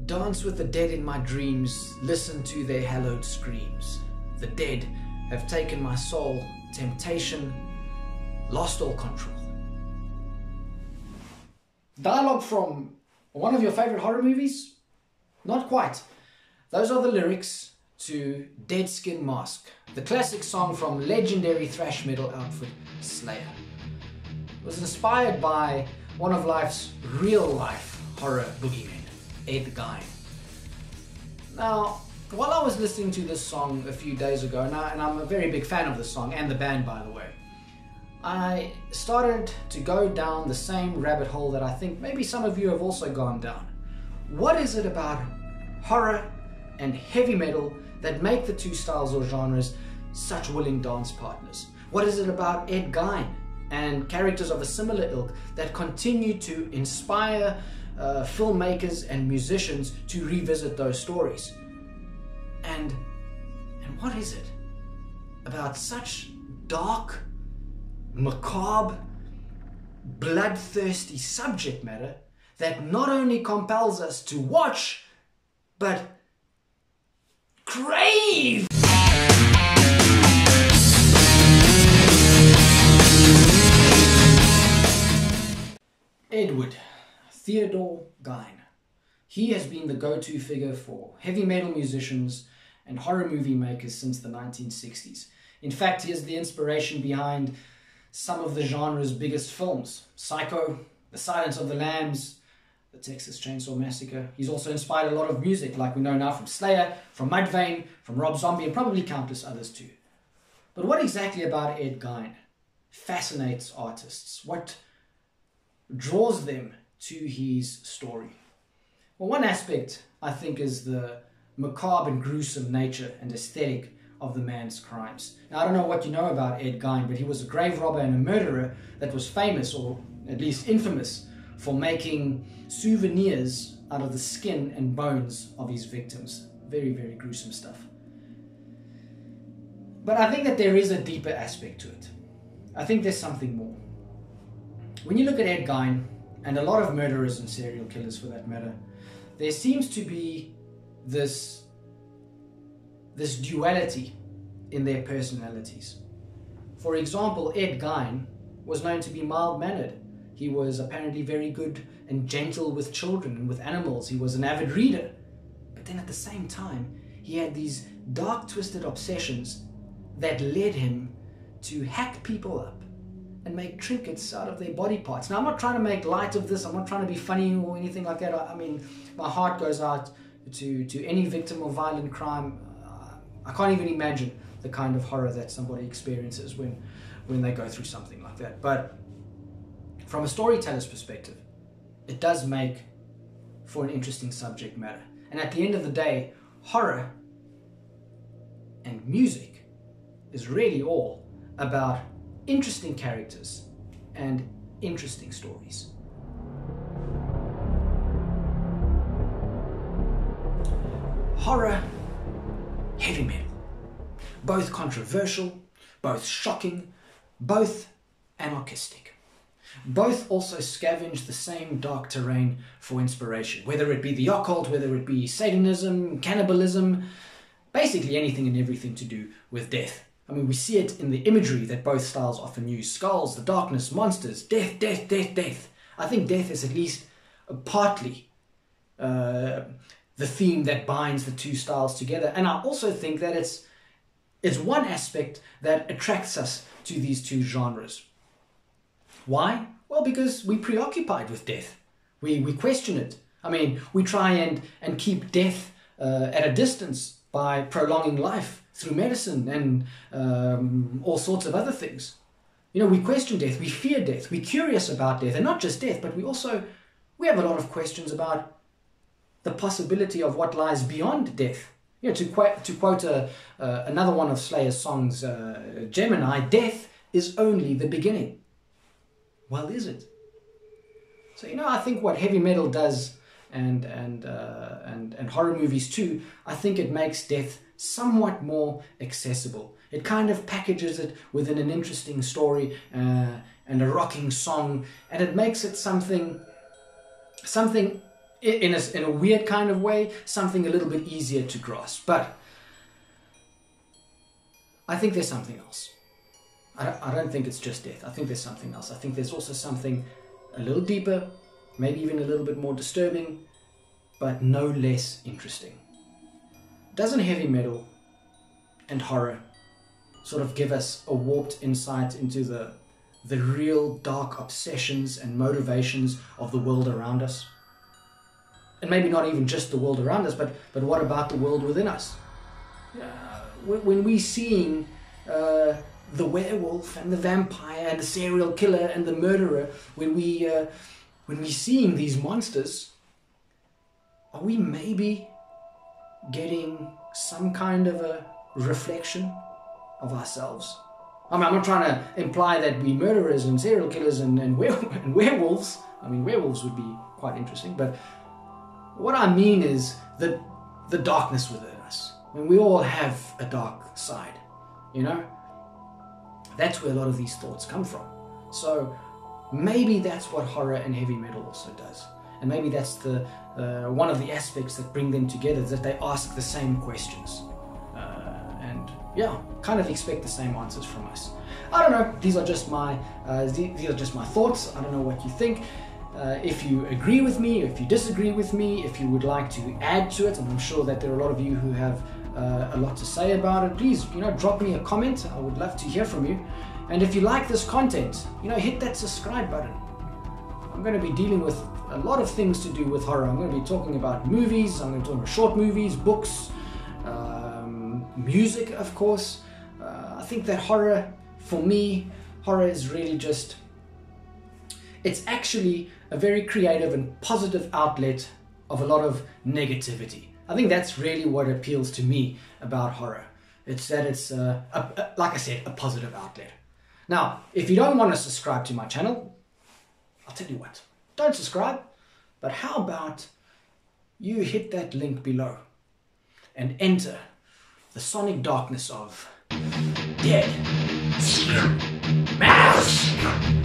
Dance with the dead in my dreams, listen to their hallowed screams. The dead have taken my soul, temptation, lost all control. Dialogue from one of your favorite horror movies? Not quite. Those are the lyrics to Dead Skin Mask, the classic song from legendary thrash metal outfit Slayer. It was inspired by one of life's real-life horror boogeymen, Ed Gein. Now, while I was listening to this song a few days ago, and I'm a very big fan of the song and the band, by the way, I started to go down the same rabbit hole that I think maybe some of you have also gone down. What is it about horror and heavy metal that make the two styles or genres such willing dance partners? What is it about Ed Gein and characters of a similar ilk that continue to inspire filmmakers and musicians to revisit those stories? And what is it about such dark, macabre, bloodthirsty subject matter that not only compels us to watch, but crave? Edward Theodore Gein. He has been the go-to figure for heavy metal musicians and horror movie makers since the 1960s. In fact, he is the inspiration behind some of the genre's biggest films: Psycho, The Silence of the Lambs, The Texas Chainsaw Massacre. He's also inspired a lot of music, like we know now, from Slayer, from Mudvayne, from Rob Zombie, and probably countless others too. But what exactly about Ed Gein fascinates artists? What draws them to his story? Well, one aspect, I think, is the macabre and gruesome nature and aesthetic of the man's crimes. Now, I don't know what you know about Ed Gein, but he was a grave robber and a murderer that was famous, or at least infamous, for making souvenirs out of the skin and bones of his victims. Very, very gruesome stuff. But I think that there is a deeper aspect to it. I think there's something more. When you look at Ed Gein, and a lot of murderers and serial killers for that matter, there seems to be this duality in their personalities. For example, Ed Gein was known to be mild-mannered. He was apparently very good and gentle with children and with animals. He was an avid reader. But then at the same time, he had these dark, twisted obsessions that led him to hack people up and make trinkets out of their body parts. Now, I'm not trying to make light of this. I'm not trying to be funny or anything like that. I mean, my heart goes out to any victim of violent crime. I can't even imagine the kind of horror that somebody experiences when they go through something like that. But from a storyteller's perspective, it does make for an interesting subject matter. And at the end of the day, horror and music is really all about interesting characters and interesting stories. Horror, heavy metal. Both controversial, both shocking, both anarchistic. Both also scavenge the same dark terrain for inspiration, whether it be the occult, whether it be Satanism, cannibalism, basically anything and everything to do with death. I mean, we see it in the imagery that both styles often use. Skulls, the darkness, monsters, death, death, death, death. I think death is at least partly the theme that binds the two styles together. And I also think that it's one aspect that attracts us to these two genres. Why? Well, because we're preoccupied with death. We question it. I mean, we try and keep death at a distance by prolonging life through medicine and all sorts of other things. You know, we question death, we fear death, we're curious about death, and not just death, but we have a lot of questions about the possibility of what lies beyond death. You know, to quote another one of Slayer's songs, Gemini, death is only the beginning. Well, is it? So, you know, I think what heavy metal does, and horror movies too, I think it makes death somewhat more accessible. It kind of packages it within an interesting story and a rocking song, and it makes it something in a weird kind of way, something a little bit easier to grasp. But I think there's something else. I don't think it's just death. I think there's something else. I think there's also something a little deeper, maybe even a little bit more disturbing, but no less interesting. Doesn't heavy metal and horror sort of give us a warped insight into the real dark obsessions and motivations of the world around us? And maybe not even just the world around us, but what about the world within us? When we seeing the werewolf and the vampire and the serial killer and the murderer, when we seeing these monsters, are we maybe getting some kind of a reflection of ourselves? I mean, I'm not trying to imply that we murderers and serial killers and werewolves. I mean, werewolves would be quite interesting, but what I mean is that the darkness within us. I mean, we all have a dark side, you know? That's where a lot of these thoughts come from. So maybe that's what horror and heavy metal also does. And maybe that's the one of the aspects that bring them together, is that they ask the same questions. And yeah, kind of expect the same answers from us. I don't know. These are just my thoughts. I don't know what you think. If you agree with me, if you disagree with me, if you would like to add to it, and I'm sure that there are a lot of you who have a lot to say about it, please, drop me a comment. I would love to hear from you. And if you like this content, hit that subscribe button. I'm going to be dealing with a lot of things to do with horror. I'm going to be talking about movies, I'm going to talk about short movies, books, music, of course. I think that horror, for me, horror is really just, it's actually a very creative and positive outlet of a lot of negativity. I think that's really what appeals to me about horror. It's that it's, like I said, a positive outlet. Now, if you don't want to subscribe to my channel, I'll tell you what, don't subscribe, but how about you hit that link below and enter the sonic darkness of Dead Mass.